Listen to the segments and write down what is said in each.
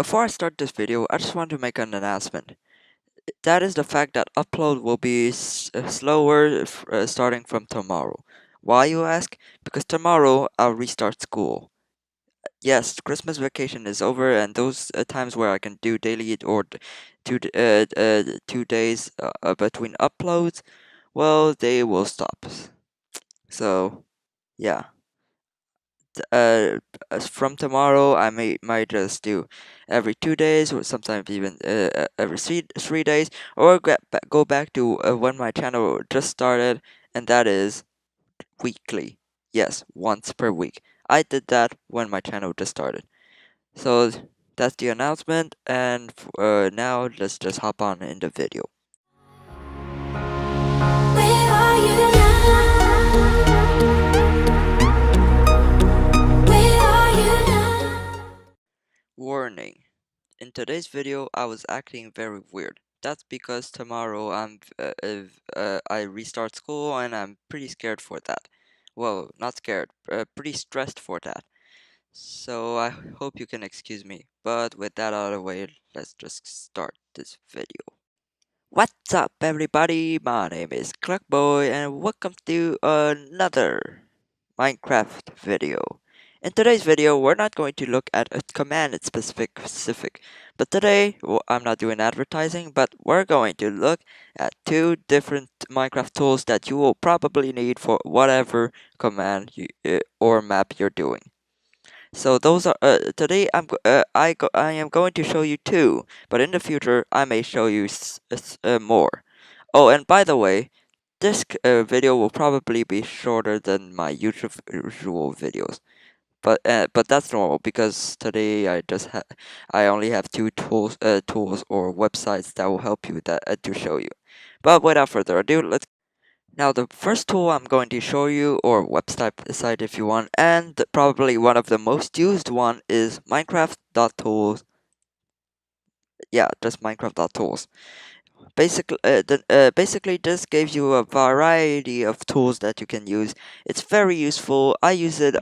Before I start this video, I just want to make an announcement. That is the fact that upload will be slower starting from tomorrow. Why, you ask? Because tomorrow I'll restart school. Yes, Christmas vacation is over, and those times where I can do daily or 2 days between uploads, well, they will stop. So, yeah. From tomorrow, I might just do every 2 days, or sometimes even every three days, or go back to when my channel just started, and that is weekly. Yes, once per week. I did that when my channel just started. So that's the announcement, and now let's just hop on in the video. Where are you now? Where are you now? Warning. In today's video, I was acting very weird. That's because tomorrow I restart school, and I'm pretty scared for that. Well, not scared, pretty stressed for that. So I hope you can excuse me. But with that out of the way, let's just start this video. What's up, everybody? My name is Cluckboy, and welcome to another Minecraft video. In today's video, we're not going to look at a command in specific, but today, I'm not doing advertising, but we're going to look at two different Minecraft tools that you will probably need for whatever command or map you're doing. So those are today I am going to show you two, but in the future I may show you more. Oh, and by the way, this video will probably be shorter than my usual videos, but that's normal because today I only have two tools or websites that will help you to show you. But without further ado, let's. Now the first tool I'm going to show you, or website site if you want, and probably one of the most used one is Minecraft.tools. Yeah, just Minecraft.tools. Basically, this gives you a variety of tools that you can use. It's very useful. I use this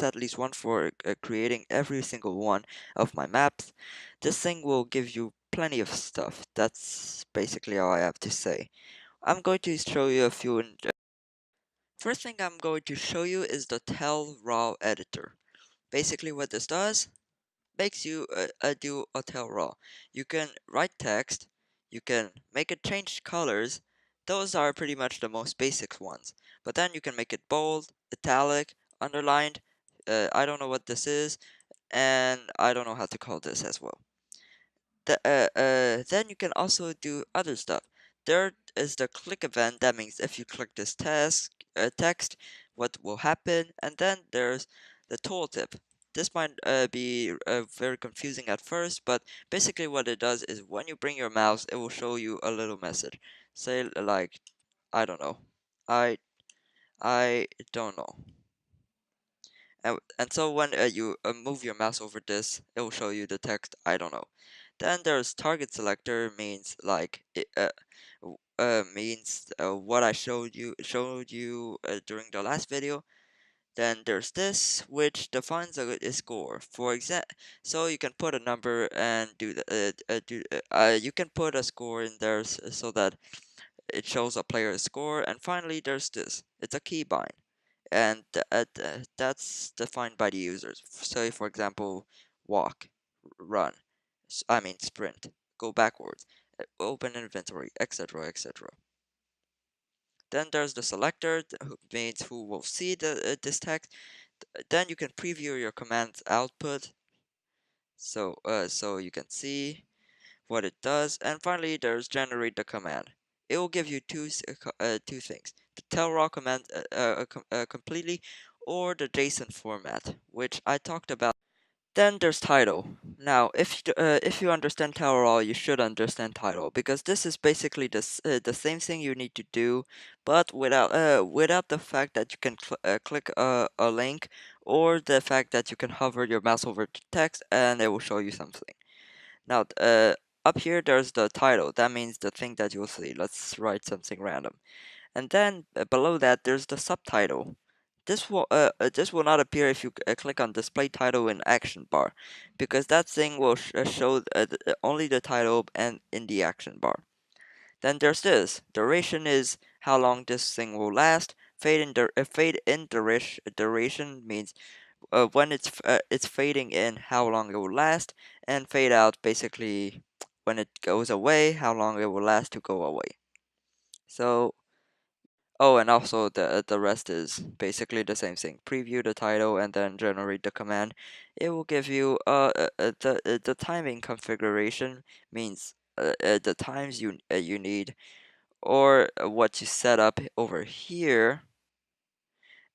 at least one for creating every single one of my maps. This thing will give you plenty of stuff. That's basically all I have to say. I'm going to show you a few. First thing I'm going to show you is the Tell Raw editor. Basically, what this does makes you do a Tell Raw. You can write text, you can make it change colors. Those are pretty much the most basic ones. But then you can make it bold, italic, underlined. I don't know what this is, and I don't know how to call this as well. Then you can also do other stuff. There is the click event. That means if you click this text, what will happen? And then there's the tooltip. This might be very confusing at first, but basically what it does is when you bring your mouse, it will show you a little message. Say like, I don't know, I I don't know. And so when you move your mouse over this, it will show you the text, I don't know. Then there's target selector, means like what I showed you during the last video. Then there's this, which defines a score. For example, so you can put a number and you can put a score in there so that it shows a player's score. And finally, there's this. It's a keybind, and that's defined by the users. Say, for example, walk, run, I mean sprint, go backwards, open inventory, etc., etc. Then there's the selector, who means who will see this text. Then you can preview your command's output, so you can see what it does. And finally, there's generate the command. It will give you two things: the tell raw command completely, or the JSON format, which I talked about. Then there's title. Now, if you understand tell raw, you should understand title, because this is basically the same thing you need to do, but without the fact that you can click a link, or the fact that you can hover your mouse over the text and it will show you something. Now, up here there's the title. That means the thing that you'll see. Let's write something random. And then below that there's the subtitle. This will not appear if you click on display title in action bar, because that thing will show only the title and in the action bar. Then there's this. Duration is how long this thing will last. Fade in duration means when it's fading in, how long it will last, and fade out basically when it goes away, how long it will last to go away. So, oh, and also the rest is basically the same thing. Preview the title and then generate the command. It will give you the timing configuration means the times you need, or what you set up over here,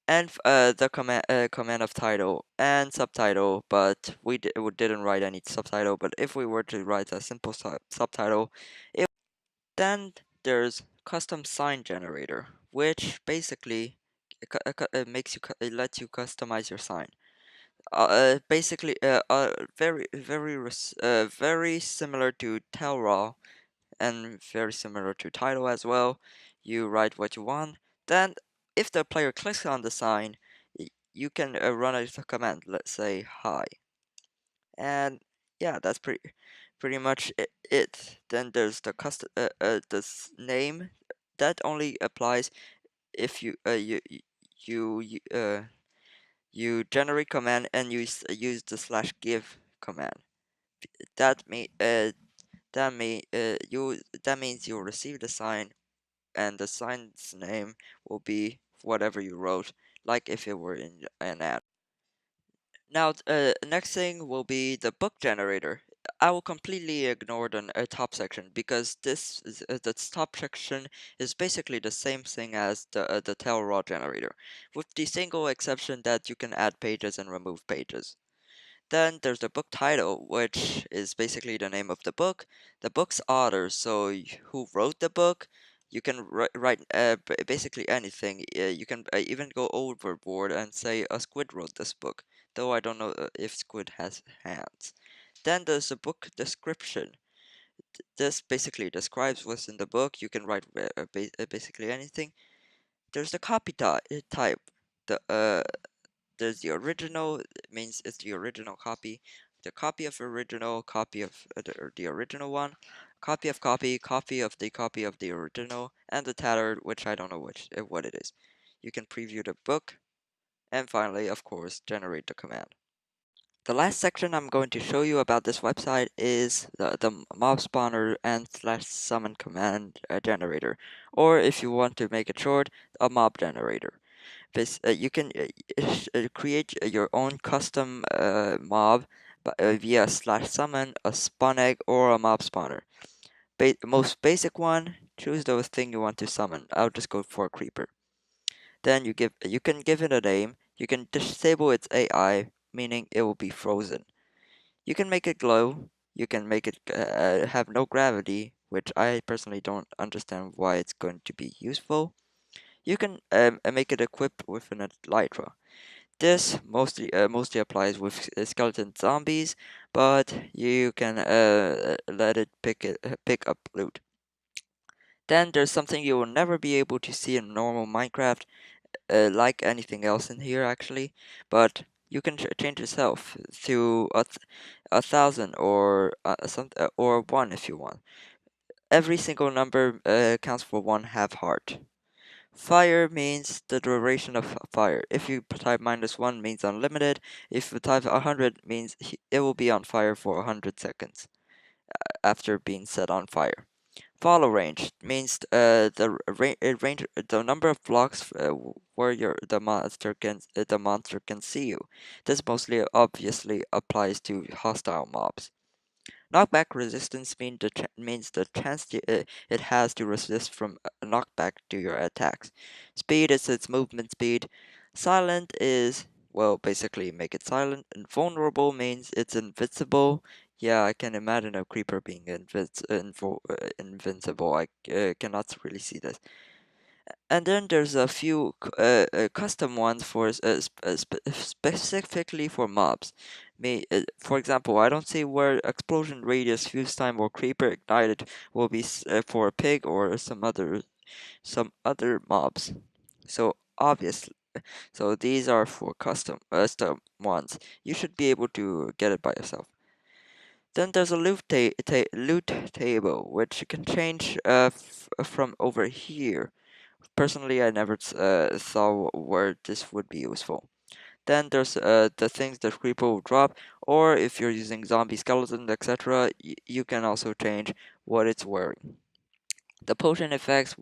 and the command of title and subtitle. But we didn't write any subtitle. But if we were to write a simple subtitle, then there's custom sign generator, which basically it lets you customize your sign. Basically, very similar to Telraw and very similar to title as well. You write what you want. Then, if the player clicks on the sign, you can run a command. Let's say hi, and yeah, that's pretty much it. Then there's the name that only applies if you you generate command and use the slash give command. That mean that mean you that means you'll receive the sign, and the sign's name will be whatever you wrote, like if it were in an ad. Now, next thing will be the book generator. I will completely ignore the top section, because the top section is basically the same thing as the tail raw generator, with the single exception that you can add pages and remove pages. Then there's the book title, which is basically the name of the book, the book's author, so who wrote the book. You can write basically anything. You can even go overboard and say a squid wrote this book, though I don't know if squid has hands. Then there's the book description. This basically describes what's in the book. You can write basically anything. There's the copy type. The there's the original, it means it's the original copy. The copy of original, copy of the original one, copy of the original, and the tattered, which I don't know what it is. You can preview the book, and finally, of course, generate the command. The last section I'm going to show you about this website is the mob spawner and slash summon command generator, or if you want to make it short, a mob generator. You can create your own custom mob via slash summon, a spawn egg, or a mob spawner. Most basic one, choose the thing you want to summon. I'll just go for a creeper. Then you can give it a name. You can disable its AI, meaning it will be frozen. You can make it glow. You can make it have no gravity, which I personally don't understand why it's going to be useful. You can make it equipped with an elytra. This mostly applies with skeleton zombies, but you can let it pick up loot. Then there's something you will never be able to see in normal Minecraft, like anything else in here actually, but you can change yourself to a thousand or one if you want. Every single number counts for one half heart. Fire means the duration of fire. If you type -1 means unlimited. If you type 100 means it will be on fire for 100 seconds after being set on fire. Follow range means the number of blocks where the monster can see you. This mostly obviously applies to hostile mobs. Knockback resistance means the chance it has to resist from a knockback to your attacks. Speed is its movement speed. Silent is, well, basically make it silent. Invulnerable means it's invincible. Yeah, I can imagine a creeper being invincible. I cannot really see this. And then there's a few custom ones for specifically for mobs. For example, I don't see where explosion radius, fuse time, or creeper ignited will be for a pig or some other mobs. So obviously, So these are for custom ones. You should be able to get it by yourself. Then there's a loot table, which you can change from over here. Personally, I never saw where this would be useful. Then there's the things that Creeper will drop, or if you're using zombie skeleton, etc., you can also change what it's wearing. The potion effects,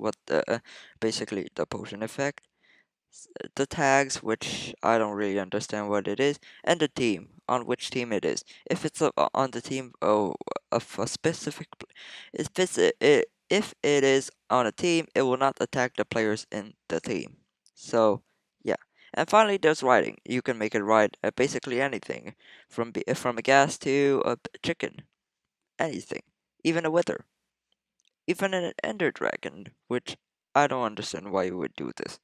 basically the potion effect, the tags, which I don't really understand what it is, and the team, on which team it is. If it's on the team of a specific, if it is on a team, it will not attack the players in the team. So yeah. And finally, there's riding. You can make it ride basically anything, from a gas to a chicken, anything, even a wither, even an ender dragon, which I don't understand why you would do this.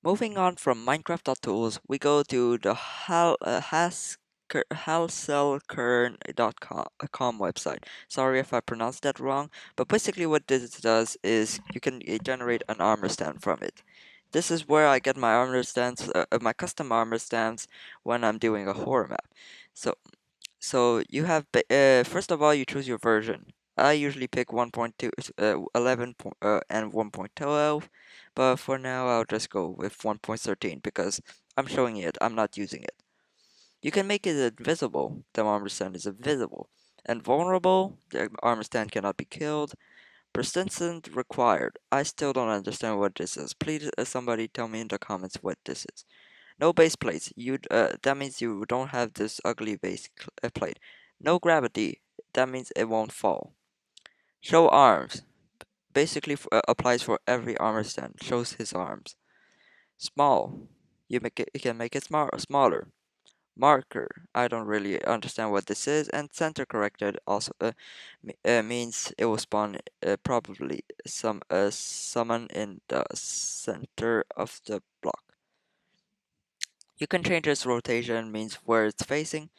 Moving on from Minecraft.tools, we go to the Halselkern.com website. Sorry if I pronounced that wrong, but basically what this does is you can generate an armor stand from it. This is where I get my armor stands, my custom armor stands when I'm doing a horror map. So you have first of all you choose your version. I usually pick 1.2, 11, and 1.12, but for now I'll just go with 1.13 because I'm showing it. I'm not using it. You can make it invisible. The armor stand is invisible. And vulnerable. The armor stand cannot be killed. Persistent required. I still don't understand what this is. Please, somebody tell me in the comments what this is. No base plates. That means you don't have this ugly plate. No gravity. That means it won't fall. Show arms. Basically applies for every armor stand. Shows his arms. Small. You can make it smaller. Marker. I don't really understand what this is. And center corrected also means it will spawn probably summon in the center of the block. You can change its rotation, means where it's facing,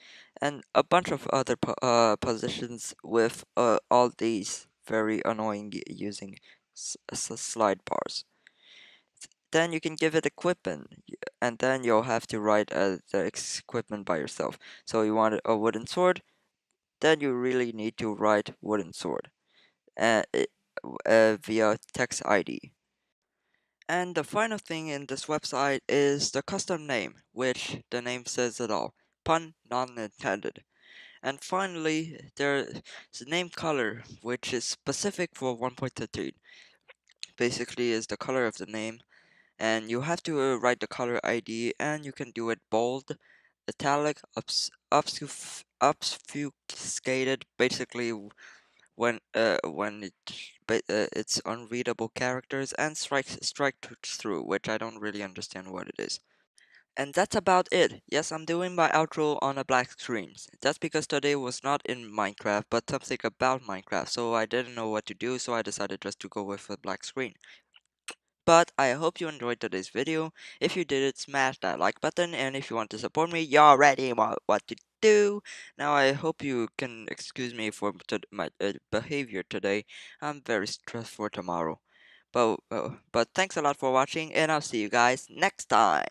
and a bunch of other positions with all these very annoying using slide bars. Then you can give it equipment, and then you'll have to write the equipment by yourself. So you want a wooden sword, then you really need to write wooden sword uh, it- via text ID. And the final thing in this website is the custom name, which the name says it all. Pun not intended. And finally, there's the name color, which is specific for 1.13. Basically, is the color of the name, and you have to write the color ID, and you can do it bold, italic, obfuscated. Basically, it's unreadable characters, and through, which I don't really understand what it is. And that's about it. Yes, I'm doing my outro on a black screen. That's because today was not in Minecraft, but something about Minecraft, so I didn't know what to do, so I decided just to go with a black screen. But I hope you enjoyed today's video. If you did, smash that like button, and if you want to support me, you already know what to do. Now I hope you can excuse me for my behavior today. I'm very stressed for tomorrow. But thanks a lot for watching, and I'll see you guys next time.